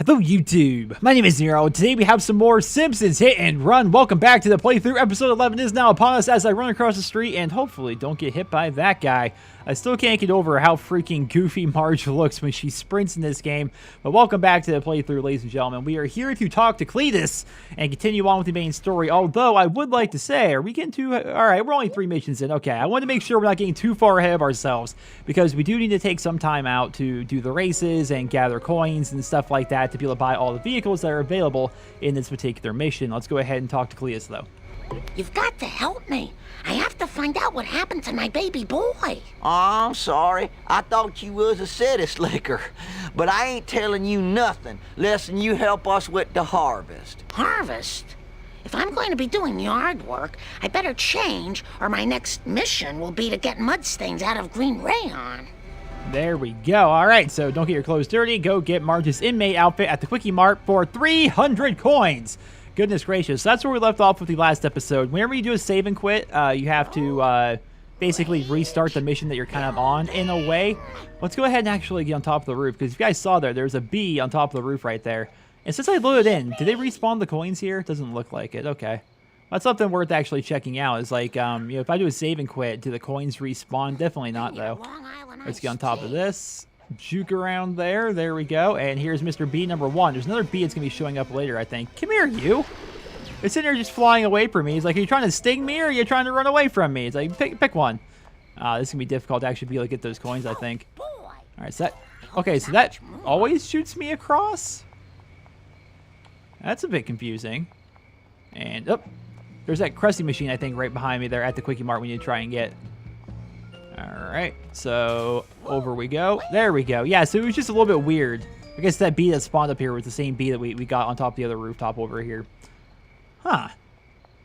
Hello YouTube, my name is Nero. Today we have some more Simpsons Hit and Run. Welcome back to the playthrough. Episode 11 is now upon us as I run across the street and hopefully don't get hit by that guy. I still can't get over how freaking goofy Marge looks when she sprints in this game. But welcome back to the playthrough, ladies and gentlemen. We are here to talk to Cletus and continue on with the main story. Although I would like to say, are we getting too... Alright, we're only 3 missions in. Okay, I want to make sure we're not getting too far ahead of ourselves because we do need to take some time out to do the races and gather coins and stuff like that to be able to buy all the vehicles that are available in this particular mission. Let's go ahead and talk to Cletus, though. You've got to help me. I have to find out what happened to my baby boy. Oh, I'm sorry. I thought you was a city slicker. But I ain't telling you nothing less than you help us with the harvest. Harvest? If I'm going to be doing yard work, I better change, or my next mission will be to get mud stains out of green rayon. There we go. All right, so don't get your clothes dirty. Go get Marge's inmate outfit at the Kwik-E-Mart for 300 coins. Goodness gracious. That's where we left off with the last episode. Whenever you do a save and quit, you have to basically restart the mission that you're kind of on in a way. Let's go ahead and actually get on top of the roof, because if you guys saw there's a bee on top of the roof right there. And since I loaded in, did they respawn the coins here? It doesn't look like it. Okay. That's something worth actually checking out. Is like, you know, if I do a save and quit, do the coins respawn? Definitely not, though. Let's get on top of this. Juke around there. There we go. And here's Mr. B number 1. There's another bee that's going to be showing up later, I think. Come here, you. It's in there just flying away from me. He's like, are you trying to sting me or are you trying to run away from me? It's like, pick one. This is going to be difficult to actually be able to get those coins, I think. All right, so that... Okay, so that always shoots me across? That's a bit confusing. And, oh, there's that crusty machine, I think, right behind me there at the Kwik-E-Mart we need to try and get. Alright, so over we go. There we go. Yeah, so it was just a little bit weird. I guess that bee that spawned up here was the same bee that we got on top of the other rooftop over here. Huh.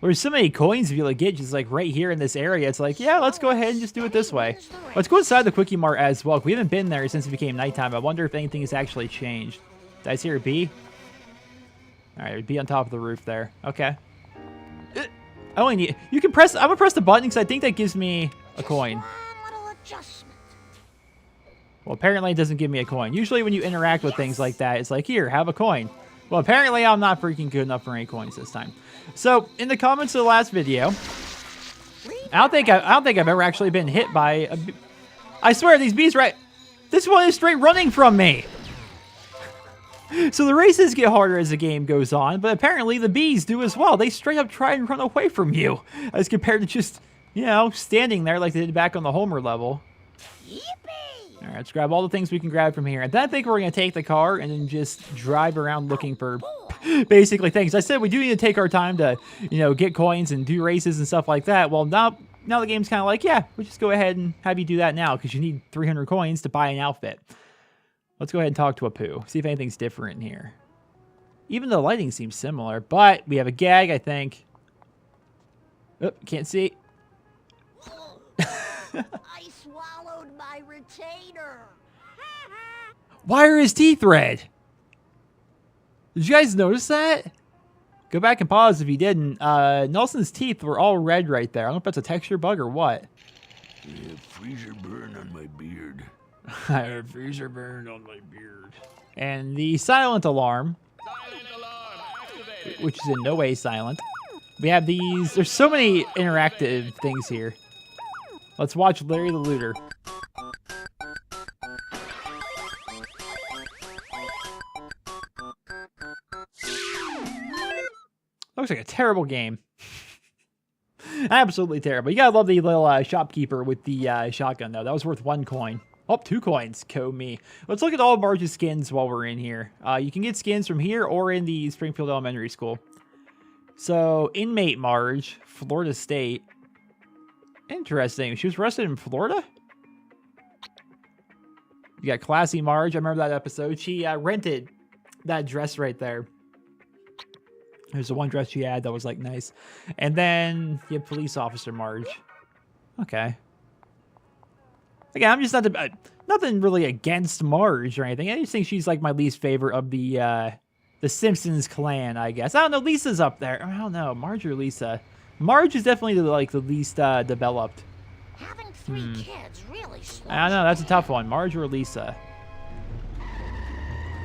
There's so many coins to be able to get just like right here in this area. It's like, yeah, let's go ahead and just do it this way. Let's go inside the Kwik-E-Mart as well. We haven't been there since it became nighttime. I wonder if anything has actually changed. Did I see a bee? Alright, bee on top of the roof there. Okay. I only need... You can press... I'm gonna press the button because I think that gives me a coin. Well, apparently it doesn't give me a coin. Usually when you interact with things like that, it's like, here, have a coin. Well, apparently I'm not freaking good enough for any coins this time. So, in the comments of the last video, I don't think I've ever actually been hit by a bee. I swear, these bees right... This one is straight running from me! So the races get harder as the game goes on, but apparently the bees do as well. They straight up try and run away from you, as compared to just, you know, standing there like they did back on the Homer level. Yippee! All right, let's grab all the things we can grab from here. And then I think we're going to take the car and then just drive around looking for basically things. I said we do need to take our time to, you know, get coins and do races and stuff like that. Well, now the game's kind of like, yeah, we'll just go ahead and have you do that now because you need 300 coins to buy an outfit. Let's go ahead and talk to Apu. See if anything's different in here. Even the lighting seems similar, but we have a gag, I think. Oh, can't see. I swallowed my retainer. Why are his teeth red? Did you guys notice that? Go back and pause if you didn't. Nelson's teeth were all red right there. I don't know if that's a texture bug or what. Yeah, freezer burn on my beard. Freezer burned on my beard. And the silent alarm, which is in no way silent. We have these. There's so many interactive things here. Let's watch Larry the Looter. Looks like a terrible game. Absolutely terrible. You gotta love the little shopkeeper with the shotgun, though. That was worth 1 coin. Oh, 2 coins. Me. Let's look at all of Marge's skins while we're in here. You can get skins from here or in the Springfield Elementary School. So, inmate Marge, Florida State. Interesting. She was arrested in Florida? You got classy Marge. I remember that episode. She rented that dress right there. There's the one dress she had that was, like, nice. And then you have police officer Marge. Okay. Again, I'm just not nothing really against Marge or anything. I just think she's like my least favorite of the Simpsons clan, I guess. I don't know. Lisa's up there. I don't know. Marge or Lisa. Marge is definitely the least developed. Having 3 kids really slows I don't know. That's a tough one. Marge or Lisa.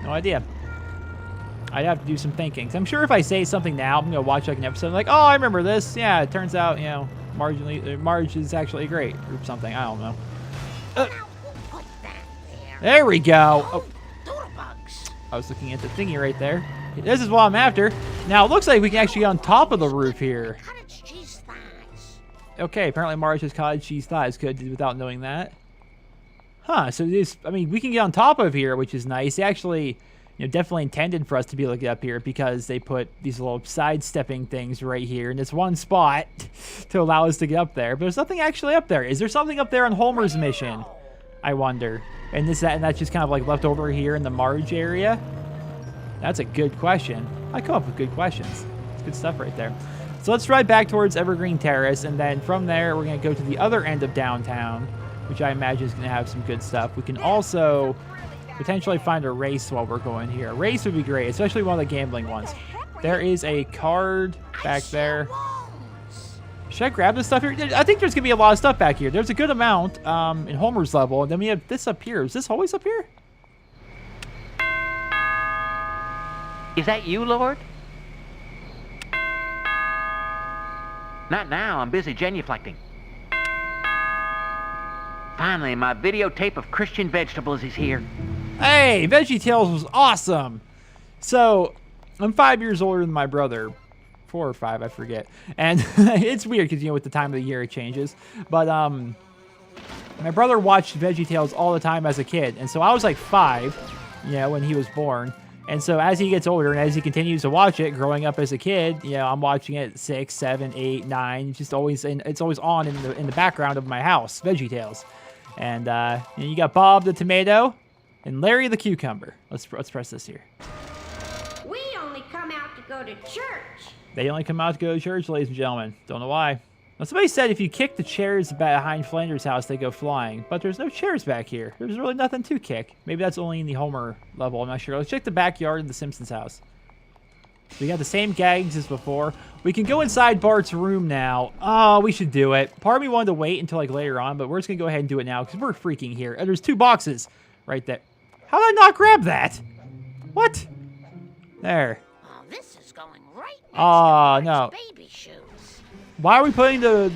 No idea. I'd have to do some thinking. 'Cause I'm sure if I say something now, I'm going to watch like an episode like, oh, I remember this. Yeah, it turns out, you know, Marge is actually great or something. I don't know. Now, we'll put that there. There we go. Oh, Doodlebugs. I was looking at the thingy right there. This is what I'm after. Now, it looks like we can actually get on top of the roof here. Cottage cheese thighs. Okay, apparently Marge has cottage cheese thighs. Could do without knowing that. Huh, so this, I mean, we can get on top of here, which is nice. They actually, you know, definitely intended for us to be able to get up here because they put these little sidestepping things right here in this one spot to allow us to get up there. But there's nothing actually up there. Is there something up there on Homer's mission? I wonder. And that's just kind of like left over here in the Marge area? That's a good question. I come up with good questions. It's good stuff right there. So let's ride back towards Evergreen Terrace, and then from there, we're going to go to the other end of downtown, which I imagine is going to have some good stuff. We can also potentially find a race while we're going here. A race would be great, especially one of the gambling ones. There is a card back there. Should I grab this stuff here? I think there's going to be a lot of stuff back here. There's a good amount in Homer's level, and then we have this up here. Is this always up here? Is that you, Lord? Not now. I'm busy genuflecting. Finally, my videotape of Christian vegetables is here. Hey, VeggieTales was awesome. So, I'm 5 years older than my brother. 4 or 5, I forget. And it's weird because, you know, with the time of the year it changes. But, my brother watched VeggieTales all the time as a kid. And so I was like 5, you know, when he was born. And so as he gets older and as he continues to watch it, growing up as a kid, you know, I'm watching it 6, 7, 8, 9. It's just always it's always on in the background of my house, VeggieTales. And you got Bob the tomato and Larry the cucumber. Let's press this here. We only come out to go to church. They only come out to go to church, ladies and gentlemen. Don't know why. Now, somebody said if you kick the chairs behind Flanders' house, they go flying. But there's no chairs back here. There's really nothing to kick. Maybe that's only in the Homer level. I'm not sure. Let's check the backyard of the Simpsons' house. We got the same gags as before. We can go inside Bart's room now. Oh, we should do it. Part of me wanted to wait until like later on, but we're just going to go ahead and do it now because we're freaking here. And there's 2 boxes right there. How did I not grab that? What? There. Oh, this is going right next Oh, to no. Marge's baby shoes. Why are we putting the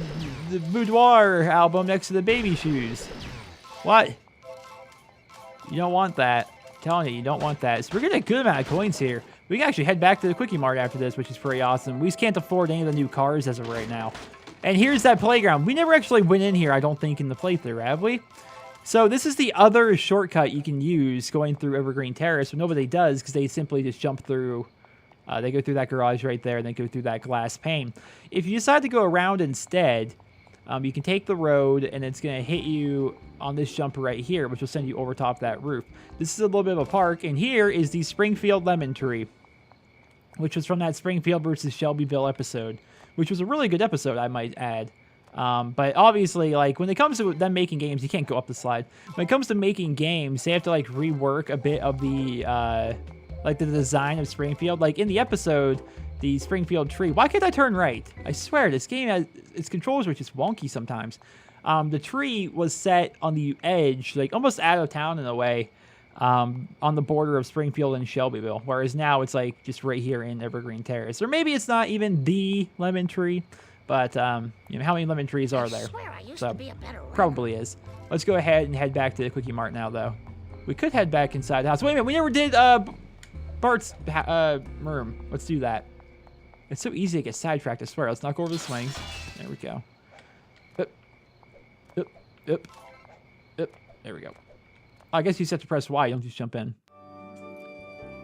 Boudoir album next to the baby shoes? What? You don't want that. I'm telling you, you don't want that. So we're getting a good amount of coins here. We can actually head back to the Kwik-E-Mart after this, which is pretty awesome. We just can't afford any of the new cars as of right now. And here's that playground. We never actually went in here, I don't think, in the playthrough, have we? So this is the other shortcut you can use going through Evergreen Terrace, but nobody does because they simply just jump through. They go through that garage right there, and then go through that glass pane. If you decide to go around instead, you can take the road, and it's going to hit you on this jump right here, which will send you over top that roof. This is a little bit of a park, and here is the Springfield lemon tree, which was from that Springfield versus Shelbyville episode, which was a really good episode, I might add. But obviously, like, when it comes to them making games, you can't go up the slide. When it comes to making games, they have to, like, rework a bit of the, like, the design of Springfield. Like, in the episode, the Springfield tree. Why can't I turn right? I swear, this game has... its controls are just wonky sometimes. The tree was set on the edge, like, almost out of town in a way, on the border of Springfield and Shelbyville. Whereas now, it's, like, just right here in Evergreen Terrace. Or maybe it's not even the lemon tree. But, you know, how many lemon trees are there? I swear I used to be a better runner. Probably is. Let's go ahead and head back to the Kwik-E-Mart now, though. We could head back inside the house. Wait a minute, we never did Bart's room. Let's do that. It's so easy to get sidetracked, I swear. Let's not go over the swings. There we go. Up, up, up, up. There we go. I guess you just have to press Y. You don't just jump in.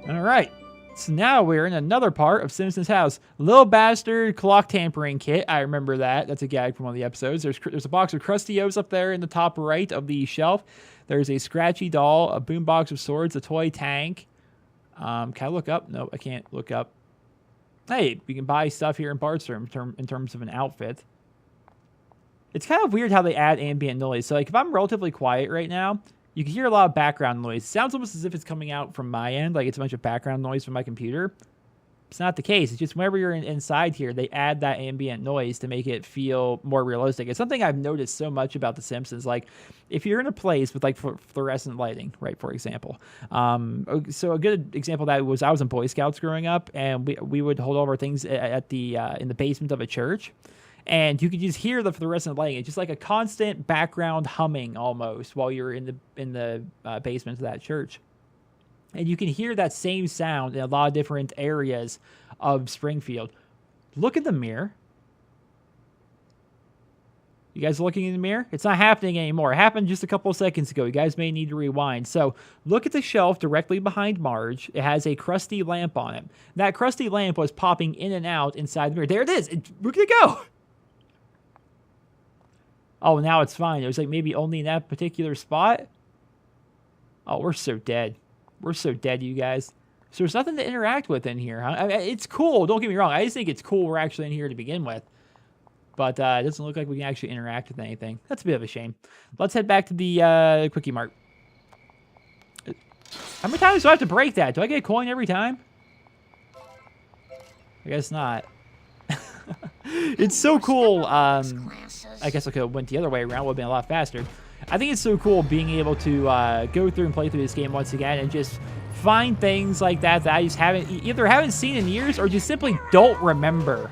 All right. So now we're in another part of Simpsons' house. Little Bastard clock tampering kit. I remember that. That's a gag from one of the episodes. There's a box of Krusty-O's up there in the top right of the shelf. There's a Scratchy doll, a boombox of swords, a toy tank. Can I look up? No, I can't look up. Hey, we can buy stuff here in Bart's room in terms of an outfit. It's kind of weird how they add ambient noise. So, like, if I'm relatively quiet right now, you can hear a lot of background noise. It sounds almost as if it's coming out from my end, like it's a bunch of background noise from my computer. It's not the case. It's just whenever you're inside here, they add that ambient noise to make it feel more realistic. It's something I've noticed so much about The Simpsons. Like, if you're in a place with like fluorescent lighting, right, for example. So a good example of that was I was in Boy Scouts growing up, and we would hold all of our things at the in the basement of a church, and you could just hear the fluorescent lighting. It's just like a constant background humming almost while you're in the basement of that church. And you can hear that same sound in a lot of different areas of Springfield. Look at the mirror. You guys looking in the mirror? It's not happening anymore. It happened just a couple of seconds ago. You guys may need to rewind. So look at the shelf directly behind Marge. It has a crusty lamp on it. That crusty lamp was popping in and out inside the mirror. There it is. Look at it go. Oh, now it's fine. It was like maybe only in that particular spot. Oh, we're so dead. We're so dead, you guys. So there's nothing to interact with in here. Huh? I mean, it's cool. Don't get me wrong. I just think it's cool we're actually in here to begin with. But it doesn't look like we can actually interact with anything. That's a bit of a shame. Let's head back to the Kwik-E-Mart. How many times do I have to break that? Do I get a coin every time? I guess not. It's so cool. I guess I could have went the other way around. Would have been a lot faster. I think it's so cool being able to go through and play through this game once again and just find things like that I just either haven't seen in years or just simply don't remember.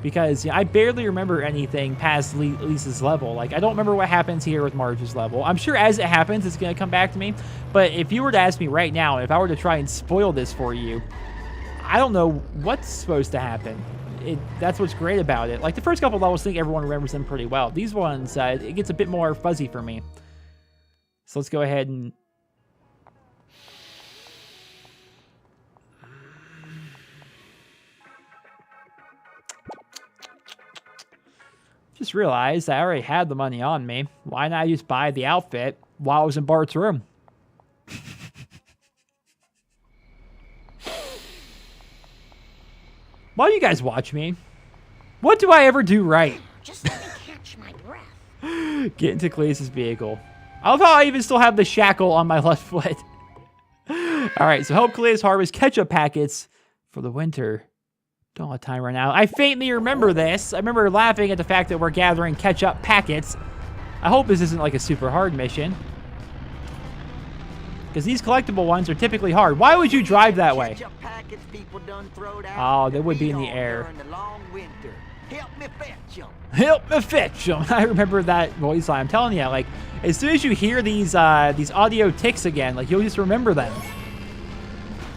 Because I barely remember anything past Lisa's level. Like, I don't remember what happens here with Marge's level. I'm sure as it happens, it's going to come back to me. But if you were to ask me right now, if I were to try and spoil this for you, I don't know what's supposed to happen. That's what's great about it. Like, the first couple levels, I think everyone remembers them pretty well. These ones, it gets a bit more fuzzy for me. So let's go ahead and... Just realized I already had the money on me. Why not just buy the outfit while I was in Bart's room? Why do you guys watch me? What do I ever do right? Just let me catch my breath. Get into Cletus' vehicle. I love how I even still have the shackle on my left foot. Alright, so help Cletus harvest ketchup packets for the winter. Don't let time run out. I faintly remember this. I remember laughing at the fact that we're gathering ketchup packets. I hope this isn't like a super hard mission. Because these collectible ones are typically hard. Why would you drive that way? Oh, they would be in the air. Help me fetch them. Help me fetch them. I remember that voice line. I'm telling you, like, as soon as you hear these audio ticks again, like, you'll just remember them.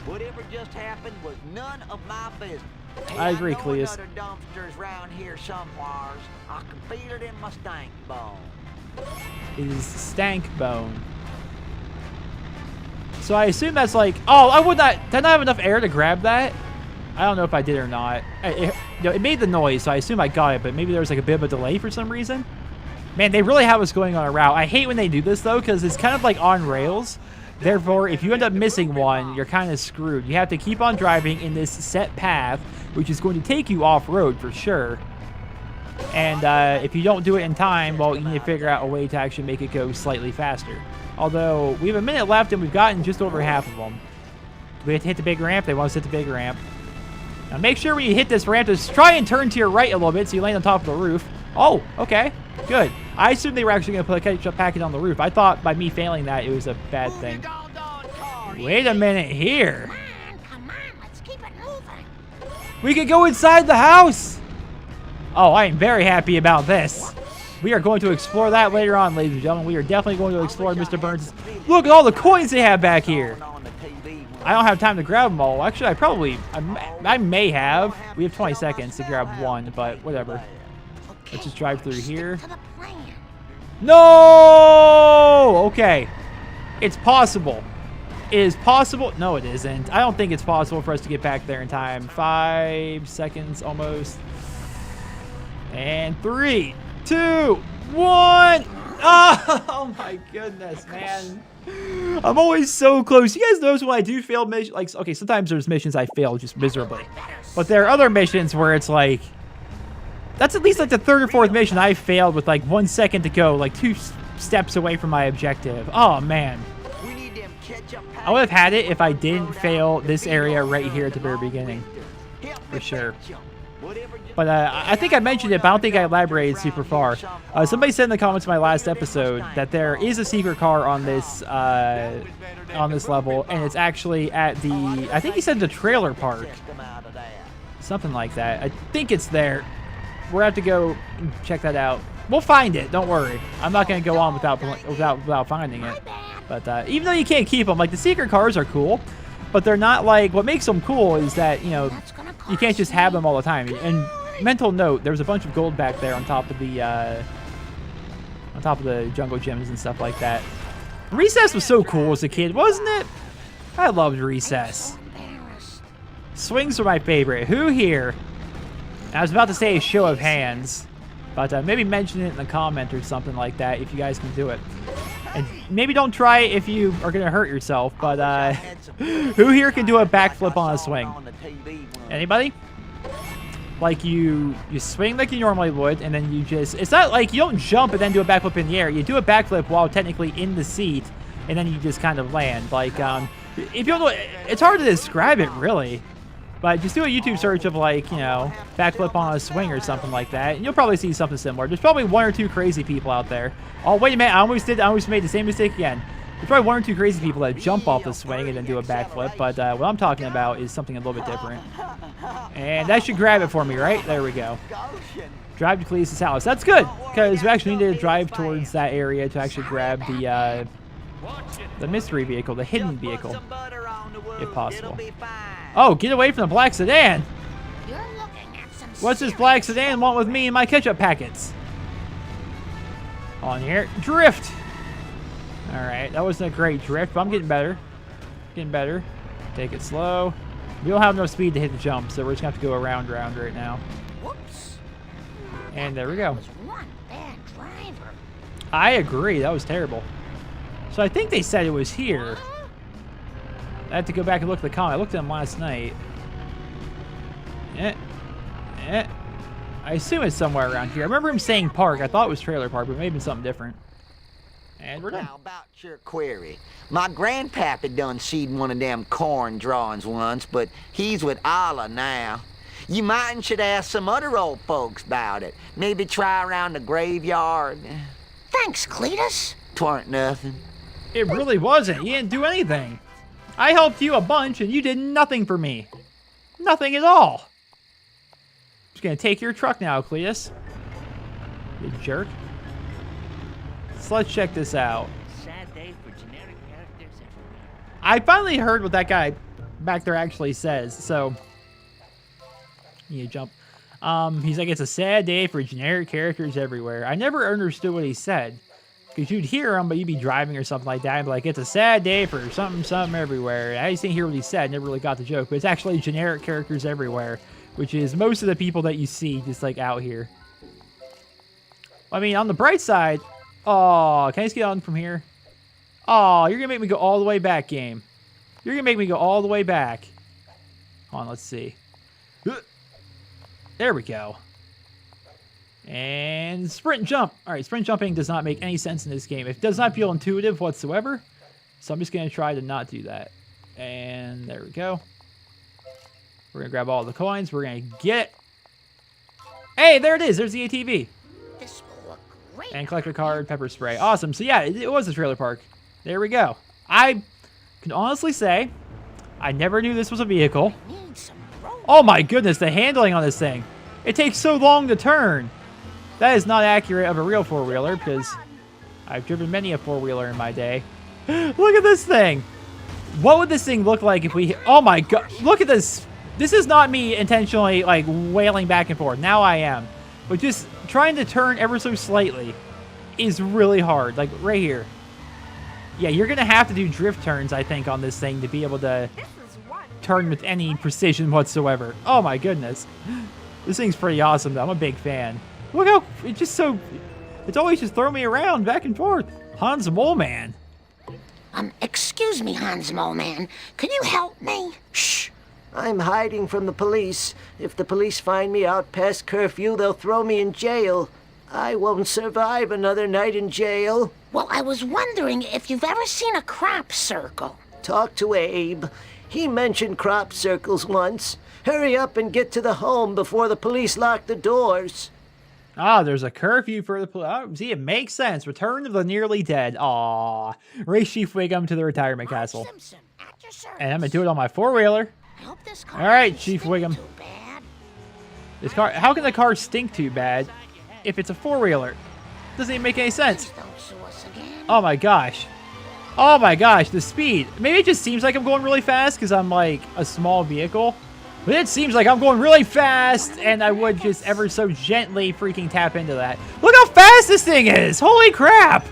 Whatever just happened was none of my business. I agree, know Cletus. another dumpster's round here somewheres. I can feel it in my stank bone. It is stank bone. So I assume that's like, oh, did I not have enough air to grab that? I don't know if I did or not. It made the noise, so I assume I got it, but maybe there was like a bit of a delay for some reason. Man, they really have us going on a route. I hate when they do this though, because it's kind of like on rails. Therefore, if you end up missing one, you're kind of screwed. You have to keep on driving in this set path, which is going to take you off-road for sure. And if you don't do it in time, well, you need to figure out a way to actually make it go slightly faster. Although, we have a minute left and we've gotten just over half of them. Do we have to hit the big ramp? They want us to hit the big ramp. Now make sure when you hit this ramp, just try and turn to your right a little bit so you land on top of the roof. Oh, okay. Good. I assumed they were actually going to put a ketchup packet on the roof. I thought by me failing that, it was a bad thing. Wait a minute here. Come on, let's keep it moving. We could go inside the house. Oh, I am very happy about this. We are going to explore that later on, ladies and gentlemen. We are definitely going to explore Mr. Burns'. Look at all the coins they have back here. I don't have time to grab them all. Actually, I may have. We have 20 seconds to grab one, but whatever. Let's just drive through here. No! Okay. It's possible. It is possible. No, it isn't. I don't think it's possible for us to get back there in time. 5 seconds almost. And 3, 2, 1. Oh my goodness, man. I'm always so close. You guys notice when I do fail missions? Like, okay, sometimes there's missions I fail just miserably. But there are other missions where it's like, that's at least like the third or fourth mission I failed with like 1 second to go, like 2 steps away from my objective. Oh, man. I would have had it if I didn't fail this area right here at the very beginning. for sure. But I think I mentioned it, but I don't think I elaborated super far. Somebody said in the comments of my last episode that there is a secret car on this level, and it's actually at the, I think he said the trailer park. Something like that. I think it's there. We'll have to go check that out. We'll find it. Don't worry. I'm not going to go on without finding it. But even though you can't keep them, like the secret cars are cool, but they're not like, what makes them cool is that, you know, you can't just have them all the time. And mental note, there was a bunch of gold back there on top of the jungle gyms and stuff like that. Recess was so cool as a kid, wasn't it? I loved Recess. Swings were my favorite. Who here? I was about to say a show of hands, but maybe mention it in the comment or something like that if you guys can do it. And maybe don't try it if you are going to hurt yourself, but who here can do a backflip on a swing? Anybody? Like you swing like you normally would, and then you just, it's not like you don't jump and then do a backflip in the air. You do a backflip while technically in the seat, and then you just kind of land. Like, if you don't know, it's hard to describe it really. But just do a YouTube search of, like, you know, backflip on a swing or something like that, and you'll probably see something similar. There's probably one or two crazy people out there. Oh, wait a minute, I almost made the same mistake again. There's probably one or two crazy people that jump off the swing and then do a backflip, but what I'm talking about is something a little bit different. And that should grab it for me, right? There we go. Drive to Cletus' house. That's good, because we actually need to drive towards that area to actually grab the mystery vehicle, the hidden vehicle, if possible. Oh, get away from the black sedan! What's this black sedan want with me and my ketchup packets? On here. Drift! Alright, that wasn't a great drift, but I'm getting better. Getting better. Take it slow. We don't have enough speed to hit the jump, so we're just going to have to go around right now. Whoops. And there we go. That was one bad driver. I agree, that was terrible. So I think they said it was here. I had to go back and look at the comment. I looked at them last night. I assume it's somewhere around here. I remember him saying park. I thought it was trailer park, but maybe it's something different. And we're done. Now about your query. My grandpappy done seed one of them corn drawings once, but he's with Allah now. You might'n should ask some other old folks about it. Maybe try around the graveyard. Thanks, Cletus. 'Twarn't nothing. It really wasn't. You didn't do anything. I helped you a bunch, and you did nothing for me. Nothing at all. Just gonna take your truck now, Cletus. You jerk. So let's check this out. Sad day for generic characters everywhere. I finally heard what that guy back there actually says, so... You jump. He's like, it's a sad day for generic characters everywhere. I never understood what he said. Because you'd hear him, but you'd be driving or something like that, and be like, it's a sad day for something everywhere. I just didn't hear what he said, never really got the joke. But it's actually generic characters everywhere, which is most of the people that you see just like out here. I mean, on the bright side, oh, can I just get on from here? Oh, you're going to make me go all the way back, game. You're going to make me go all the way back. Hold on, let's see. There we go. And sprint jump. All right, sprint jumping does not make any sense in this game. It does not feel intuitive whatsoever. So I'm just going to try to not do that. And there we go. We're going to grab all the coins. We're going to get it. Hey, there it is. There's the ATV. This will look great. And collect a card, pepper spray. Awesome. So yeah, it was a trailer park. There we go. I can honestly say I never knew this was a vehicle. Need some room. Oh my goodness, the handling on this thing. It takes so long to turn. That is not accurate of a real four-wheeler because I've driven many a four-wheeler in my day. Look at this thing. What would this thing look like if we... Oh my god. Look at this. This is not me intentionally like wailing back and forth. Now I am. But just trying to turn ever so slightly is really hard. Like right here. Yeah, you're going to have to do drift turns, I think, on this thing to be able to turn with any precision whatsoever. Oh my goodness. This thing's pretty awesome, though. I'm a big fan. Look how it's just so... It's always just throwing me around back and forth. Hans Mole Man. Excuse me, Hans Mole Man. Can you help me? Shh. I'm hiding from the police. If the police find me out past curfew, they'll throw me in jail. I won't survive another night in jail. Well, I was wondering if you've ever seen a crop circle. Talk to Abe. He mentioned crop circles once. Hurry up and get to the home before the police lock the doors. Ah, there's a curfew for the police. Oh, see, it makes sense. Return of the nearly dead. Aw. Race Chief Wiggum to the retirement castle. Simpson, at your service. And I'm going to do it on my four-wheeler. I hope this car All right, doesn't Chief stink Wiggum. too bad. This car, how can the car stink too bad if it's a four-wheeler? Doesn't even make any sense. Please don't sue us again. Oh my gosh. Oh my gosh, the speed. Maybe it just seems like I'm going really fast because I'm like a small vehicle. But it seems like I'm going really fast and I would just ever so gently freaking tap into that. Look how fast this thing is! Holy crap!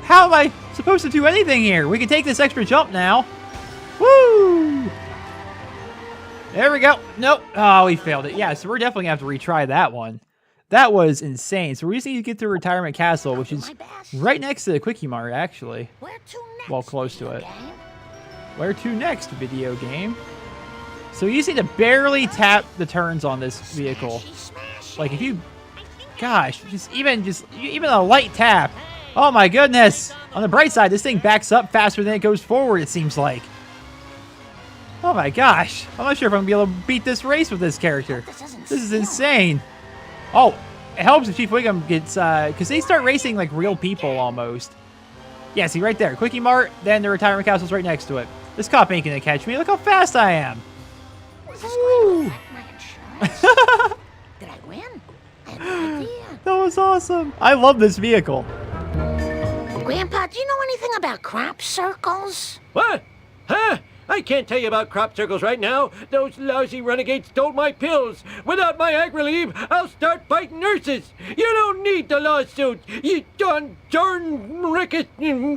How am I supposed to do anything here? We can take this extra jump now. Woo! There we go. Nope. Oh, we failed it. Yeah, so we're definitely going to have to retry that one. That was insane. So we just need to get to Retirement Castle, which is right next to the Kwik-E-Mart, actually. Where to next? Well, close to video it. game? Where to next, video game? So you just need to barely tap the turns on this vehicle. Smashy. Like if you, gosh, even a light tap. Oh my goodness! On the bright side, this thing backs up faster than it goes forward. It seems like. Oh my gosh! I'm not sure if I'm gonna be able to beat this race with this character. This is insane. Oh, it helps if Chief Wiggum gets, because they start racing like real people almost. Yeah, see right there, Kwik-E-Mart. Then the retirement castle's right next to it. This cop ain't gonna catch me. Look how fast I am. Is this going to affect my insurance? Did I win? I had no idea. That was awesome. I love this vehicle. Grandpa, do you know anything about crop circles? What? Huh? I can't tell you about crop circles right now. Those lousy renegades stole my pills. Without my ag relief, I'll start fighting nurses. You don't need the lawsuit. You darn ricket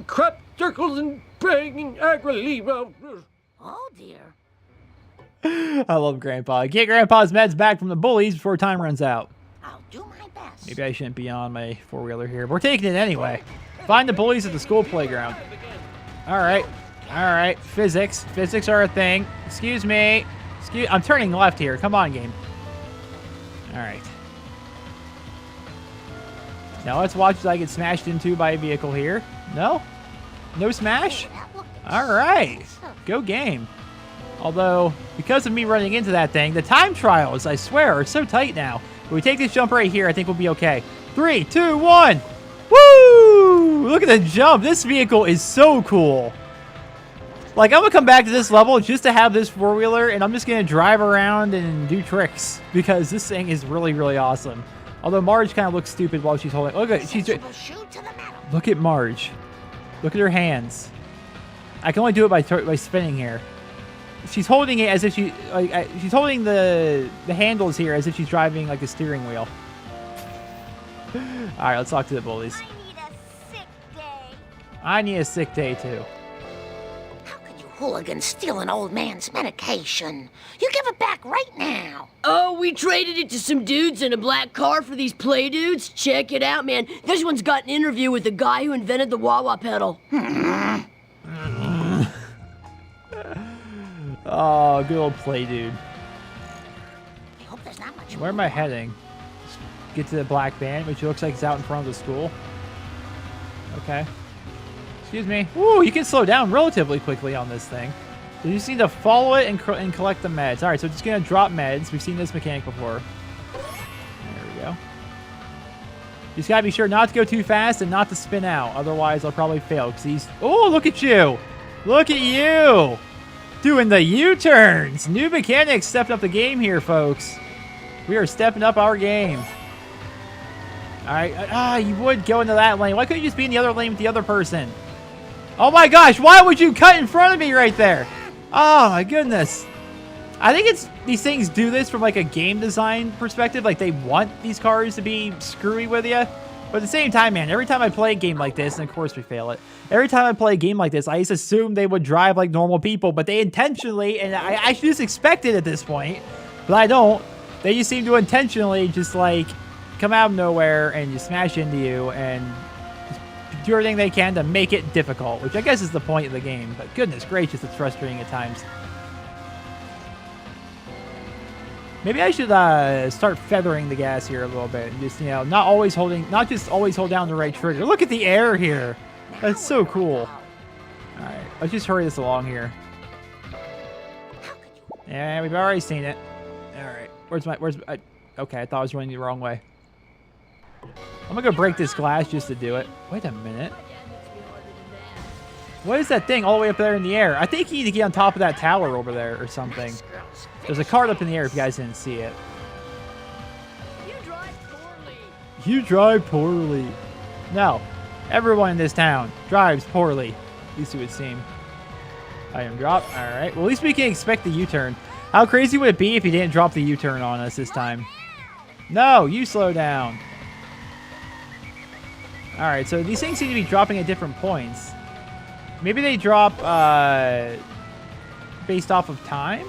crop circles and praying ag relief. Oh, dear. I love Grandpa. Get Grandpa's meds back from the bullies before time runs out. I'll do my best. Maybe I shouldn't be on my four-wheeler here. We're taking it anyway. Find the bullies at the school playground. All right. All right. Physics. Physics are a thing. Excuse me. I'm turning left here. Come on, game. All right. Now let's watch as I get smashed into by a vehicle here. No? No smash? All right. Go game. Although, because of me running into that thing, the time trials, I swear, are so tight now. If we take this jump right here, I think we'll be okay. 3, 2, 1. Woo! Look at the jump. This vehicle is so cool. Like, I'm going to come back to this level just to have this four-wheeler, and I'm just going to drive around and do tricks, because this thing is really, really awesome. Although Marge kind of looks stupid while she's holding. Look at Look at Marge. Look at her hands. I can only do it by spinning here. She's holding it as if she's holding the handles here as if she's driving like a steering wheel. All right, let's talk to the bullies. I need a sick day too. How could you hooligans steal an old man's medication? You give it back right now. Oh, we traded it to some dudes in a black car for these play dudes. Check it out, man. This one's got an interview with the guy who invented the wah-wah pedal. Oh, good old play, dude. I hope there's not much. Where am I heading? Just get to the black van, which looks like it's out in front of the school. Okay. Excuse me. Ooh, you can slow down relatively quickly on this thing. So you just need to follow it and collect the meds. All right, so just going to drop meds. We've seen this mechanic before. There we go. You just got to be sure not to go too fast and not to spin out. Otherwise, I'll probably fail. Because he's... Oh, look at you. Look at you. Doing the U-turns. New mechanics stepped up the game here, folks. We are stepping up our game. All right. You would go into that lane. Why couldn't you just be in the other lane with the other person? Oh my gosh. Why would you cut in front of me right there? Oh my goodness. I think these things do this from like a game design perspective. Like they want these cars to be screwy with you. But at the same time, man, every time I play a game like this, and of course we fail it, every time I play a game like this, I just assume they would drive like normal people, but they intentionally, and I should just expect it at this point, but I don't. They just seem to intentionally just like come out of nowhere and just smash into you and just do everything they can to make it difficult, which I guess is the point of the game, but goodness gracious, it's frustrating at times. Maybe I should start feathering the gas here a little bit and just, not just always hold down the right trigger. Look at the air here. That's so cool. All right, let's just hurry this along here. Yeah, we've already seen it. All right. Okay, I thought I was running the wrong way. I'm gonna go break this glass just to do it. Wait a minute. What is that thing all the way up there in the air? I think you need to get on top of that tower over there or something. There's a cart up in the air if you guys didn't see it. You drive poorly. You drive poorly. No. Everyone in this town drives poorly. At least it would seem. Item drop. Alright. Well, at least we can expect the U-turn. How crazy would it be if he didn't drop the U-turn on us this time? No, you slow down. Alright, so these things seem to be dropping at different points. Maybe they drop based off of time?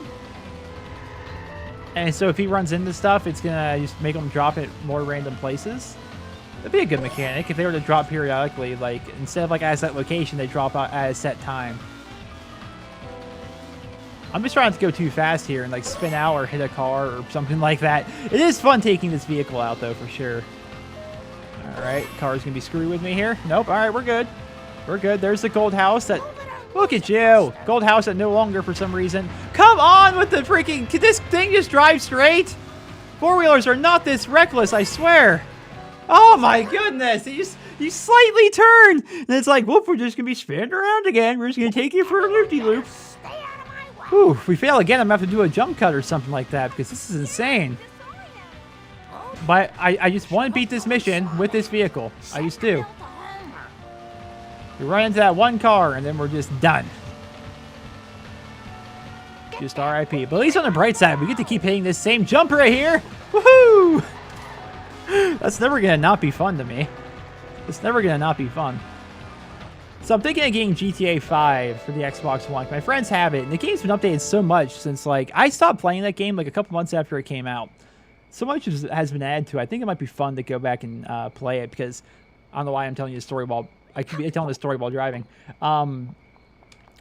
And so if he runs into stuff, it's gonna just make him drop at more random places. That'd be a good mechanic if they were to drop periodically. Like, instead of like at a set location, they drop out at a set time. I'm just trying to go too fast here and like spin out or hit a car or something like that. It is fun taking this vehicle out though, for sure. Alright, car's gonna be screwed with me here. Nope, alright, we're good. We're good. There's the gold house that... Look at you! Gold house that no longer, for some reason... Come on with the freaking... Can this thing just drive straight? Four-wheelers are not this reckless, I swear. Oh my goodness! You slightly turn! And it's like, whoop, we're just gonna be spinning around again. We're just gonna take you for a loopy-loop. Whew, if we fail again, I'm gonna have to do a jump cut or something like that, because this is insane. But I just want to beat this mission with this vehicle. I just do. We run into that one car, and then we're just done. Just RIP. But at least on the bright side, we get to keep hitting this same jump right here. Woohoo! That's never going to not be fun to me. It's never going to not be fun. So I'm thinking of getting GTA 5 for the Xbox One. My friends have it, and the game's been updated so much since, like, I stopped playing that game, like, a couple months after it came out. So much has been added to it. I think it might be fun to go back and play it, because I don't know why I'm telling you the story while... I could be telling the story while driving. One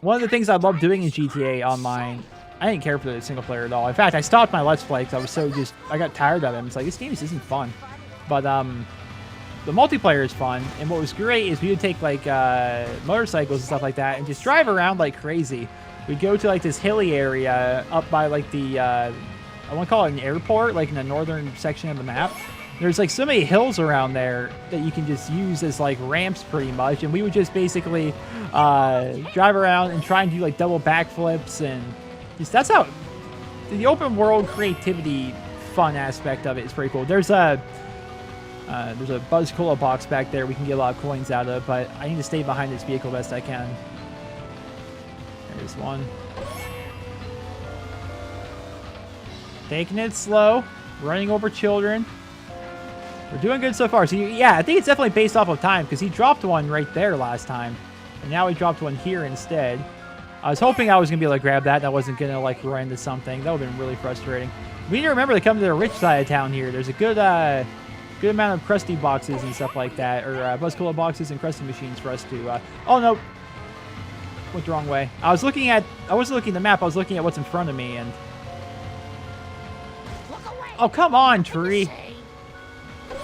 of the things I love doing in GTA Online, I didn't care for the single player at all. In fact, I stopped my Let's Play because I got tired of it. It's like, this game just isn't fun. But the multiplayer is fun, and what was great is we would take like motorcycles and stuff like that and just drive around like crazy. We'd go to like this hilly area up by like the, I want to call it an airport, like in the northern section of the map. There's like so many hills around there that you can just use as like ramps pretty much, and we would just basically drive around and try and do like double backflips, and just that's how the open world creativity fun aspect of it is pretty cool. There's a Buzz Cola box back there we can get a lot of coins out of, but I need to stay behind this vehicle best I can. There's one. Taking it slow, running over children. We're doing good so far. So, yeah, I think it's definitely based off of time, because he dropped one right there last time, and now he dropped one here instead. I was hoping I was going to be able to grab that, and I wasn't going to, like, run into something. That would have been really frustrating. We need to remember to come to the rich side of town here. There's a good amount of Krusty boxes and stuff like that, or Buzz Cola boxes and Krusty machines for us to... oh, no. Went the wrong way. I wasn't looking at the map. I was looking at what's in front of me, and... Oh, come on, tree.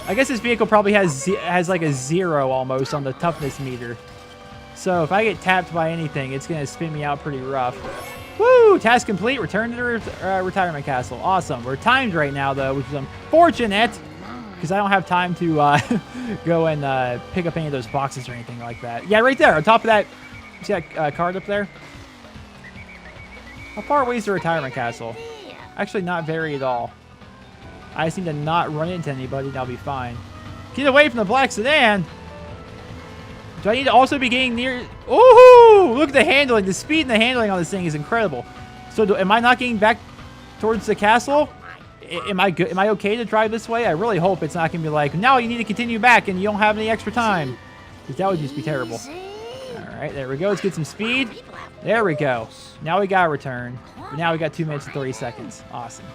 I guess this vehicle probably has like a 0 almost on the toughness meter. So if I get tapped by anything, it's going to spin me out pretty rough. Woo! Task complete. Return to the retirement castle. Awesome. We're timed right now, though, which is unfortunate, because I don't have time to go and pick up any of those boxes or anything like that. Yeah, right there on top of that. See that card up there? How far away is the retirement castle? Actually, not very at all. I just need to not run into anybody, and I'll be fine. Get away from the black sedan! Do I need to also be getting near... Ooh! Look at the handling. The speed and the handling on this thing is incredible. So am I not getting back towards the castle? Am I good? Am I okay to drive this way? I really hope it's not going to be like, now you need to continue back and you don't have any extra time. Because that would just be terrible. Alright, there we go. Let's get some speed. There we go. Now we got to return. Now we got 2 minutes and 30 seconds. Awesome.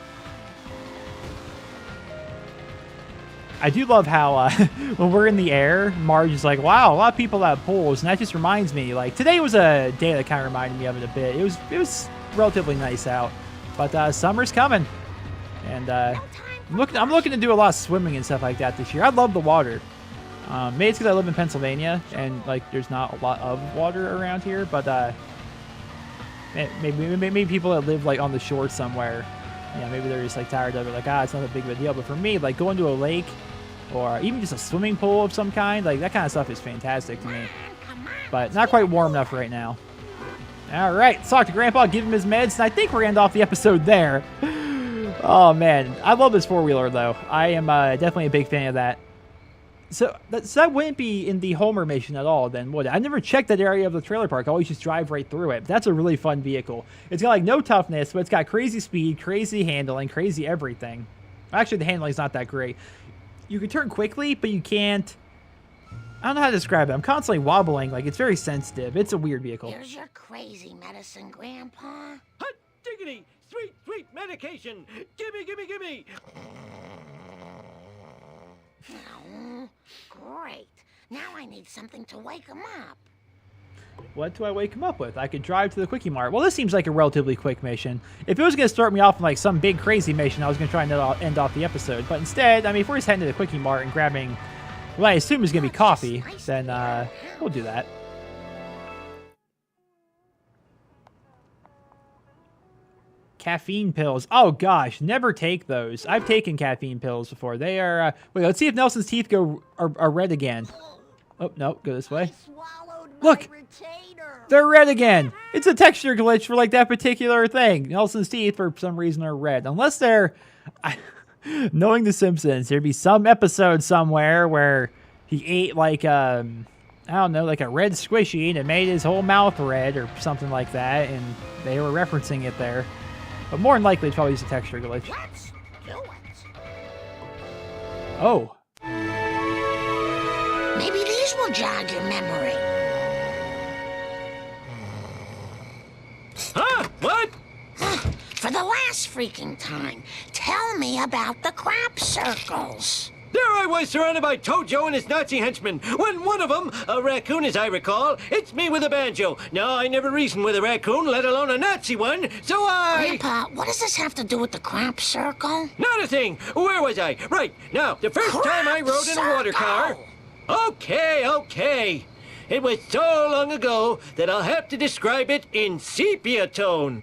I do love how when we're in the air, Marge is like, wow, a lot of people have pools. And that just reminds me, like, today was a day that kind of reminded me of it a bit. It was relatively nice out. But summer's coming. And I'm looking to do a lot of swimming and stuff like that this year. I love the water. Maybe it's because I live in Pennsylvania and, like, there's not a lot of water around here. But Maybe people that live like on the shore somewhere, maybe they're just like tired of it, like it's not a big of a deal. But for me, like going to a lake or even just a swimming pool of some kind, like that kind of stuff is fantastic to me. But not quite warm enough right now. All right, let's talk to Grandpa, give him his meds, and I think we're gonna end off the episode there. Oh man, I love this four-wheeler though. I am definitely a big fan of that. So that wouldn't be in the Homer mission at all, then, would it? I never checked that area of the trailer park. I always just drive right through it. That's a really fun vehicle. It's got like no toughness, but it's got crazy speed, crazy handling, crazy everything. Actually, the handling's not that great. You can turn quickly, but you can't. I don't know how to describe it. I'm constantly wobbling. Like, it's very sensitive. It's a weird vehicle. Here's your crazy medicine, Grandpa. Hot diggity! Sweet, sweet medication! Gimme, gimme, gimme! Oh, great. Now I need something to wake him up. What do I wake him up with? I could drive to the Kwik-E-Mart. Well, this seems like a relatively quick mission. If it was going to start me off in like some big crazy mission, I was going to try and end off the episode. But instead, I mean, if we're just heading to the Kwik-E-Mart and grabbing what I assume is going to be coffee, then we'll do that. Caffeine pills. Oh gosh, never take those. I've taken caffeine pills before. They are. Wait, let's see if Nelson's teeth are red again. Oh no, go this way. Look, they're red again. It's a texture glitch for like that particular thing. Nelson's teeth for some reason are red, unless they're. Knowing the Simpsons, there'd be some episode somewhere where he ate like I don't know, like a red squishy, and it made his whole mouth red or something like that, and they were referencing it there. But more than likely, it's probably just a texture glitch. Let's do it. Oh. Maybe these will jog your memory. Huh? What? For the last freaking time, tell me about the crop circles. There I was surrounded by Tojo and his Nazi henchmen, when one of them, a raccoon as I recall, hits me with a banjo. Now, I never reasoned with a raccoon, let alone a Nazi one, so I... Grandpa, what does this have to do with the crop circle? Not a thing. Where was I? Right. Now, the first time I rode in a water car... Okay. It was so long ago that I'll have to describe it in sepia tone.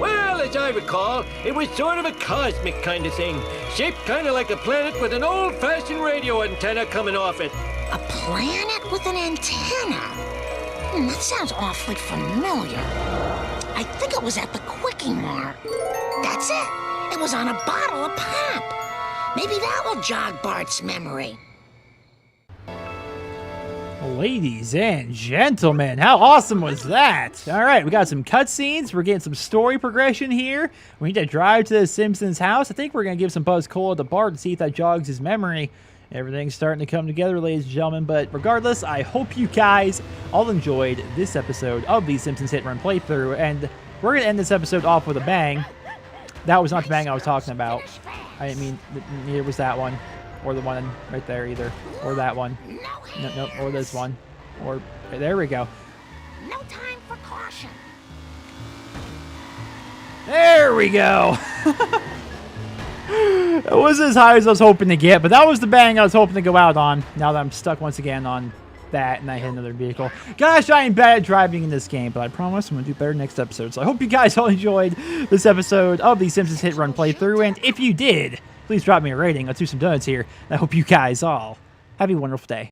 Well, as I recall, it was sort of a cosmic kind of thing, shaped kind of like a planet with an old-fashioned radio antenna coming off it. A planet with an antenna? That sounds awfully familiar. I think it was at the Kwik-E-Mart. That's it. It was on a bottle of pop. Maybe that will jog Bart's memory. Ladies and gentlemen, how awesome was that? All right, we got some cutscenes. We're getting some story progression here. We need to drive to the Simpsons house. I think we're going to give some Buzz Cola to Bart to see if that jogs his memory. Everything's starting to come together, ladies and gentlemen. But regardless, I hope you guys all enjoyed this episode of the Simpsons Hit Run playthrough. And we're going to end this episode off with a bang. That was not the bang I was talking about. I didn't mean, neither was that one. Or the one right there either. Or that one. Nope, or this one. Or, there we go. No time for caution. There we go. It wasn't as high as I was hoping to get, but that was the bang I was hoping to go out on. Now that I'm stuck once again on that and I hit another vehicle. Gosh, I am bad at driving in this game, but I promise I'm going to do better next episode. So I hope you guys all enjoyed this episode of the Simpsons Hit Run playthrough. And if you did, please drop me a rating. Let's do some donuts here. And I hope you guys all have a wonderful day.